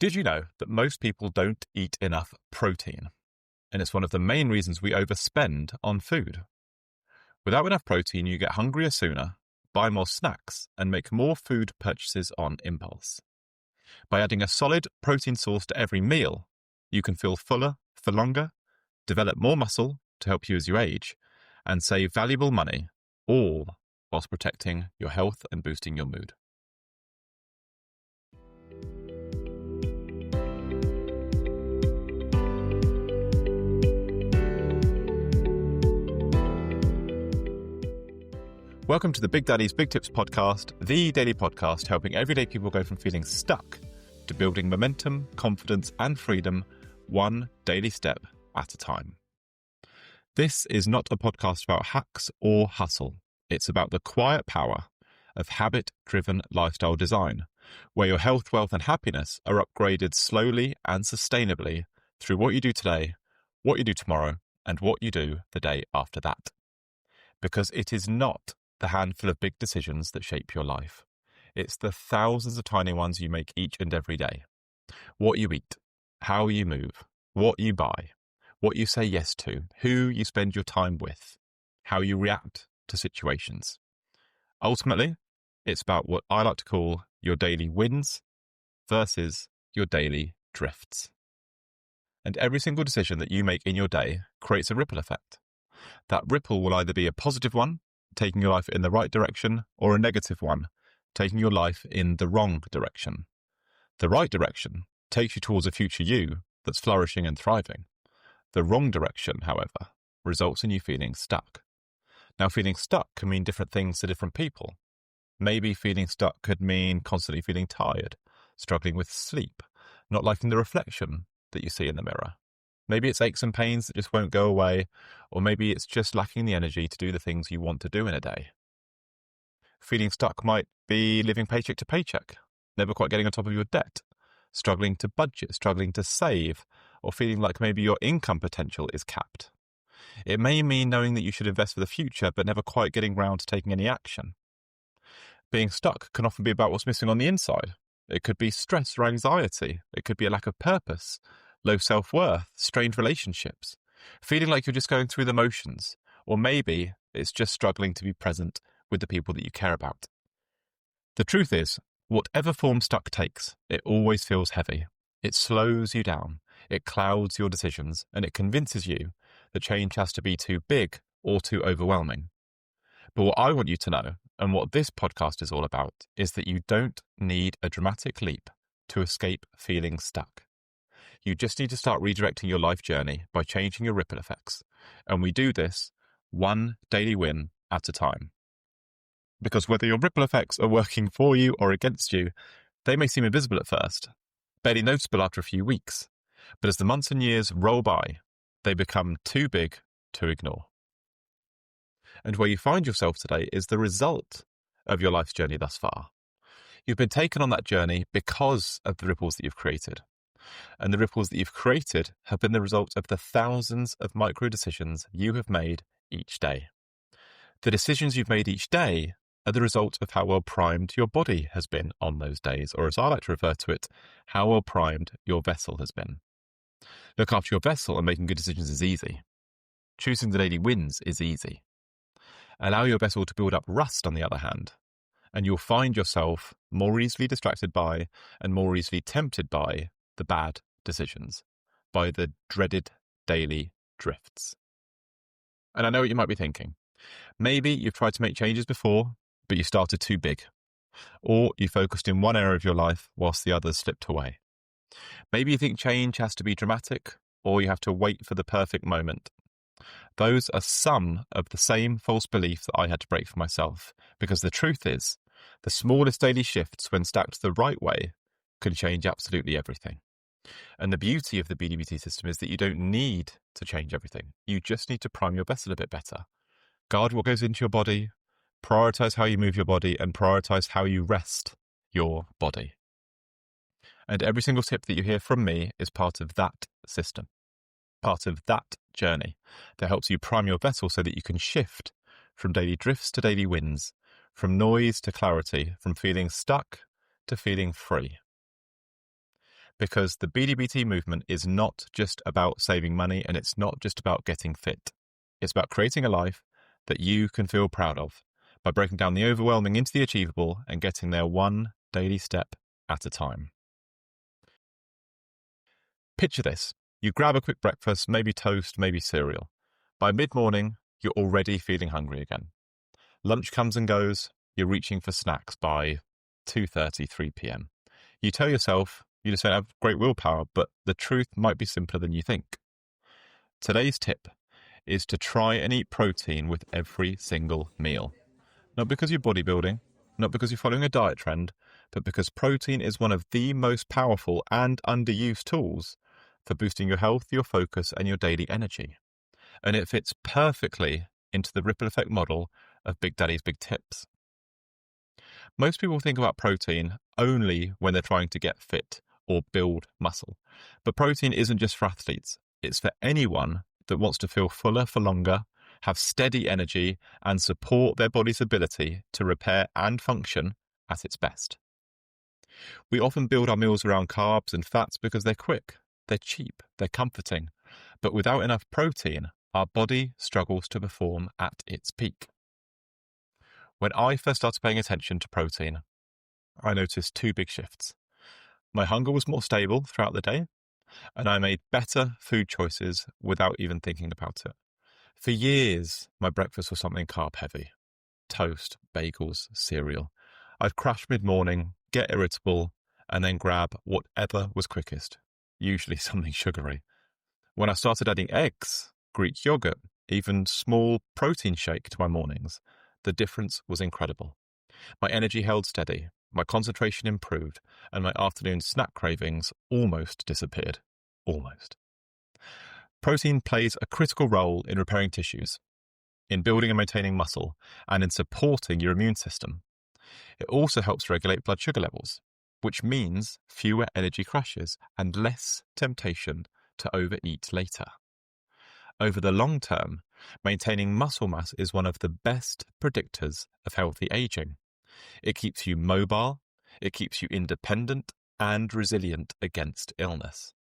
Did you know that most people don't eat enough protein? And it's one of the main reasons we overspend on food. Without enough protein, you get hungrier sooner, buy more snacks, and make more food purchases on impulse. By adding a solid protein source to every meal, you can feel fuller for longer, develop more muscle to help you as you age, and save valuable money, all whilst protecting your health and boosting your mood. Welcome to the Big Daddy's Big Tips podcast, the daily podcast helping everyday people go from feeling stuck to building momentum, confidence, and freedom, one daily step at a time. This is not a podcast about hacks or hustle. It's about the quiet power of habit-driven lifestyle design, where your health, wealth, and happiness are upgraded slowly and sustainably through what you do today, what you do tomorrow, and what you do the day after that. Because it is not the handful of big decisions that shape your life. It's the thousands of tiny ones you make each and every day. What you eat, how you move, what you buy, what you say yes to, who you spend your time with, how you react to situations. Ultimately, it's about what I like to call your daily wins versus your daily drifts. And every single decision that you make in your day creates a ripple effect. That ripple will either be a positive one, taking your life in the right direction, or a negative one, taking your life in the wrong direction. The right direction takes you towards a future you that's flourishing and thriving. The wrong direction, however, results in you feeling stuck. Now, feeling stuck can mean different things to different people. Maybe feeling stuck could mean constantly feeling tired, struggling with sleep, not liking the reflection that you see in the mirror. Maybe it's aches and pains that just won't go away, or maybe it's just lacking the energy to do the things you want to do in a day. Feeling stuck might be living paycheck to paycheck, never quite getting on top of your debt, struggling to budget, struggling to save, or feeling like maybe your income potential is capped. It may mean knowing that you should invest for the future, but never quite getting round to taking any action. Being stuck can often be about what's missing on the inside. It could be stress or anxiety. It could be a lack of purpose, low self-worth, strained relationships, feeling like you're just going through the motions, or maybe it's just struggling to be present with the people that you care about. The truth is, whatever form stuck takes, it always feels heavy. It slows you down, it clouds your decisions, and it convinces you that change has to be too big or too overwhelming. But what I want you to know, and what this podcast is all about, is that you don't need a dramatic leap to escape feeling stuck. You just need to start redirecting your life journey by changing your ripple effects. And we do this one daily win at a time. Because whether your ripple effects are working for you or against you, they may seem invisible at first, barely noticeable after a few weeks. But as the months and years roll by, they become too big to ignore. And where you find yourself today is the result of your life's journey thus far. You've been taken on that journey because of the ripples that you've created. And the ripples that you've created have been the result of the thousands of micro decisions you have made each day. The decisions you've made each day are the result of how well primed your body has been on those days, or as I like to refer to it, how well primed your vessel has been. Look after your vessel and making good decisions is easy. Choosing the daily wins is easy. Allow your vessel to build up rust, on the other hand, and you'll find yourself more easily distracted by and more easily tempted by the bad decisions, by the dreaded daily drifts. And I know what you might be thinking. Maybe you've tried to make changes before, but you started too big. Or you focused in one area of your life whilst the others slipped away. Maybe you think change has to be dramatic, or you have to wait for the perfect moment. Those are some of the same false beliefs that I had to break for myself, because the truth is, the smallest daily shifts, when stacked the right way, can change absolutely everything. And the beauty of the BDBT system is that you don't need to change everything. You just need to prime your vessel a bit better. Guard what goes into your body, prioritize how you move your body, and prioritize how you rest your body. And every single tip that you hear from me is part of that system, part of that journey that helps you prime your vessel so that you can shift from daily drifts to daily wins, from noise to clarity, from feeling stuck to feeling free. because the BDBT movement is not just about saving money and it's not just about getting fit. It's about creating a life that you can feel proud of by breaking down the overwhelming into the achievable and getting there one daily step at a time. Picture this. You grab a quick breakfast, maybe toast, maybe cereal. By mid-morning, you're already feeling hungry again. Lunch comes and goes. You're reaching for snacks by 2:30, 3 p.m. You tell yourself you just don't have great willpower, but the truth might be simpler than you think. Today's tip is to try and eat protein with every single meal. Not because you're bodybuilding, not because you're following a diet trend, but because protein is one of the most powerful and underused tools for boosting your health, your focus, and your daily energy. And it fits perfectly into the ripple effect model of Big Daddy's Big Tips. Most people think about protein only when they're trying to get fit or build muscle. But protein isn't just for athletes. It's for anyone that wants to feel fuller for longer, have steady energy, and support their body's ability to repair and function at its best. We often build our meals around carbs and fats because they're quick, they're cheap, they're comforting. But without enough protein, our body struggles to perform at its peak. When I first started paying attention to protein, I noticed two big shifts. My hunger was more stable throughout the day, and I made better food choices without even thinking about it. For years, my breakfast was something carb-heavy. Toast, bagels, cereal. I'd crash mid-morning, get irritable, and then grab whatever was quickest, usually something sugary. When I started adding eggs, Greek yogurt, even small protein shake to my mornings, the difference was incredible. My energy held steady, my concentration improved, and my afternoon snack cravings almost disappeared. Almost. Protein plays a critical role in repairing tissues, in building and maintaining muscle, and in supporting your immune system. It also helps regulate blood sugar levels, which means fewer energy crashes and less temptation to overeat later. Over the long term, maintaining muscle mass is one of the best predictors of healthy aging. It keeps you mobile, it keeps you independent and resilient against illness.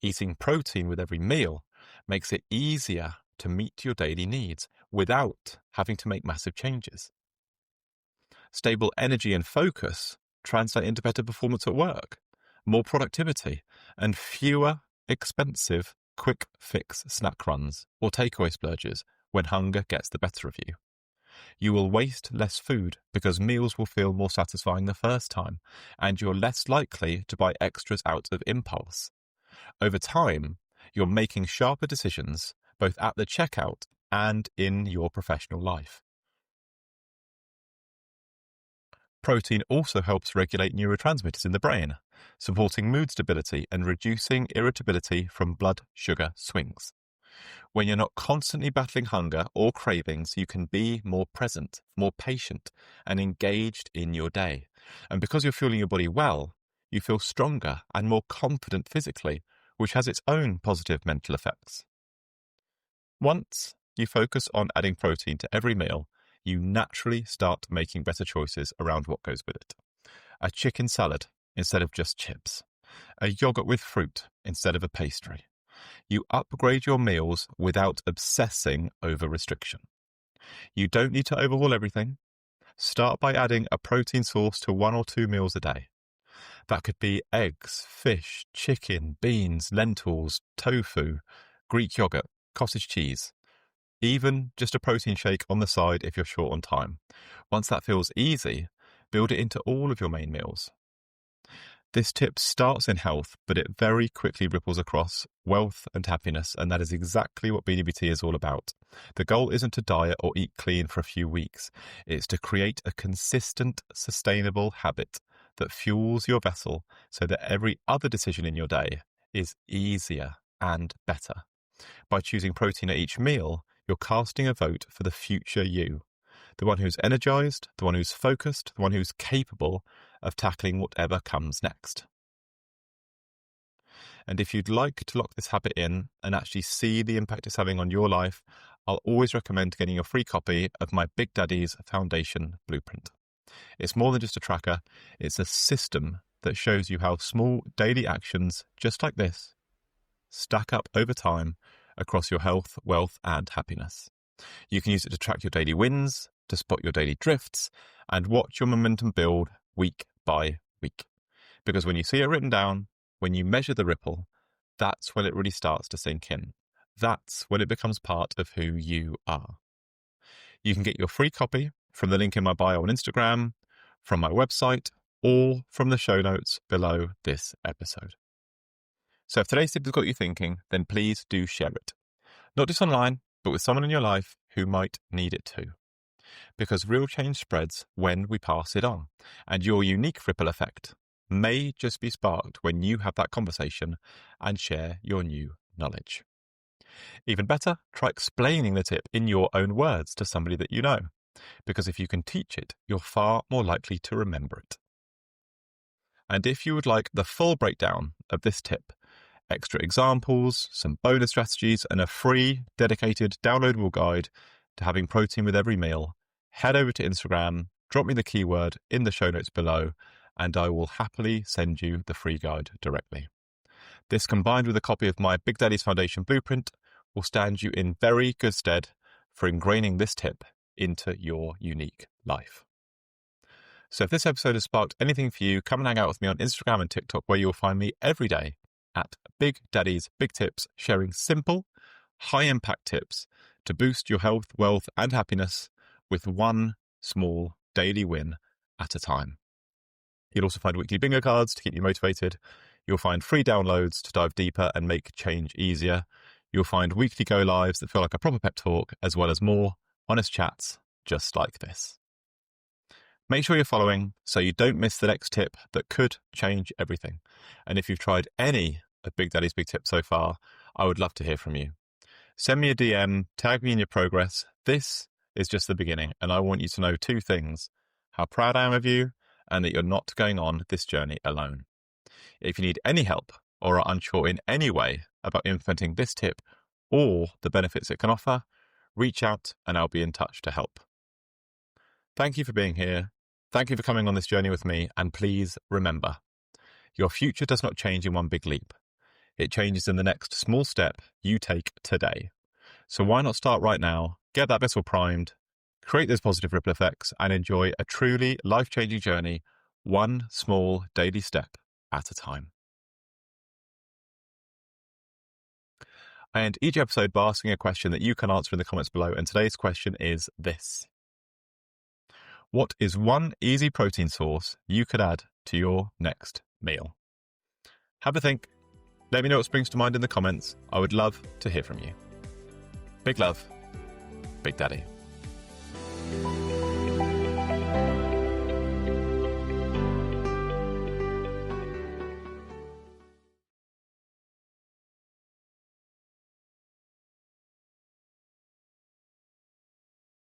Eating protein with every meal makes it easier to meet your daily needs without having to make massive changes. Stable energy and focus translate into better performance at work, more productivity, and fewer expensive quick fix snack runs or takeaway splurges when hunger gets the better of you. You will waste less food because meals will feel more satisfying the first time, and you're less likely to buy extras out of impulse. Over time, you're making sharper decisions both at the checkout and in your professional life. Protein also helps regulate neurotransmitters in the brain, supporting mood stability and reducing irritability from blood sugar swings. When you're not constantly battling hunger or cravings, you can be more present, more patient, and engaged in your day. And because you're fueling your body well, you feel stronger and more confident physically, which has its own positive mental effects. Once you focus on adding protein to every meal, you naturally start making better choices around what goes with it. A chicken salad instead of just chips. A yogurt with fruit instead of a pastry. You upgrade your meals without obsessing over restriction. You don't need to overhaul everything. Start by adding a protein source to 1 or 2 meals a day. That could be eggs, fish, chicken, beans, lentils, tofu, Greek yogurt, cottage cheese. Even just a protein shake on the side if you're short on time. Once that feels easy, build it into all of your main meals. This tip starts in health, but it very quickly ripples across wealth and happiness, and that is exactly what BDBT is all about. The goal isn't to diet or eat clean for a few weeks. It's to create a consistent, sustainable habit that fuels your vessel so that every other decision in your day is easier and better. By choosing protein at each meal, you're casting a vote for the future you. The one who's energized, the one who's focused, the one who's capable of tackling whatever comes next. And if you'd like to lock this habit in and actually see the impact it's having on your life, I'll always recommend getting a free copy of my Big Daddy's Foundation Blueprint. It's more than just a tracker, it's a system that shows you how small daily actions just like this stack up over time across your health, wealth, and happiness. You can use it to track your daily wins, to spot your daily drifts, and watch your momentum build week by week. Because when you see it written down, when you measure the ripple, that's when it really starts to sink in. That's when it becomes part of who you are. You can get your free copy from the link in my bio on Instagram, from my website, or from the show notes below this episode. So if today's tip has got you thinking, then please do share it. Not just online, but with someone in your life who might need it too. Because real change spreads when we pass it on, and your unique ripple effect may just be sparked when you have that conversation and share your new knowledge. Even better, try explaining the tip in your own words to somebody that you know, because if you can teach it, you're far more likely to remember it. And if you would like the full breakdown of this tip, extra examples, some bonus strategies, and a free, dedicated, downloadable guide to having protein with every meal, head over to Instagram, drop me the keyword in the show notes below, and I will happily send you the free guide directly. This, combined with a copy of my Big Daddy's Foundation Blueprint, will stand you in very good stead for ingraining this tip into your unique life. So if this episode has sparked anything for you, come and hang out with me on Instagram and TikTok, where you'll find me every day at Big Daddy's Big Tips, sharing simple, high-impact tips to boost your health, wealth, and happiness with one small daily win at a time. You'll also find weekly bingo cards to keep you motivated. You'll find free downloads to dive deeper and make change easier. You'll find weekly go-lives that feel like a proper pep talk, as well as more honest chats just like this. Make sure you're following so you don't miss the next tip that could change everything. And if you've tried any of Big Daddy's Big Tips so far, I would love to hear from you. Send me a DM, tag me in your progress. This is just the beginning, and I want you to know two things: how proud I am of you, and that you're not going on this journey alone. If you need any help or are unsure in any way about implementing this tip or the benefits it can offer, reach out and I'll be in touch to help. Thank you for being here. Thank you for coming on this journey with me. And please remember, your future does not change in one big leap. It changes in the next small step you take today. So why not start right now, get that vessel primed, create those positive ripple effects, and enjoy a truly life-changing journey, one small daily step at a time. I end each episode by asking a question that you can answer in the comments below, and today's question is this: what is one easy protein source you could add to your next meal? Have a think. Let me know what springs to mind in the comments. I would love to hear from you. Big love, Big Daddy.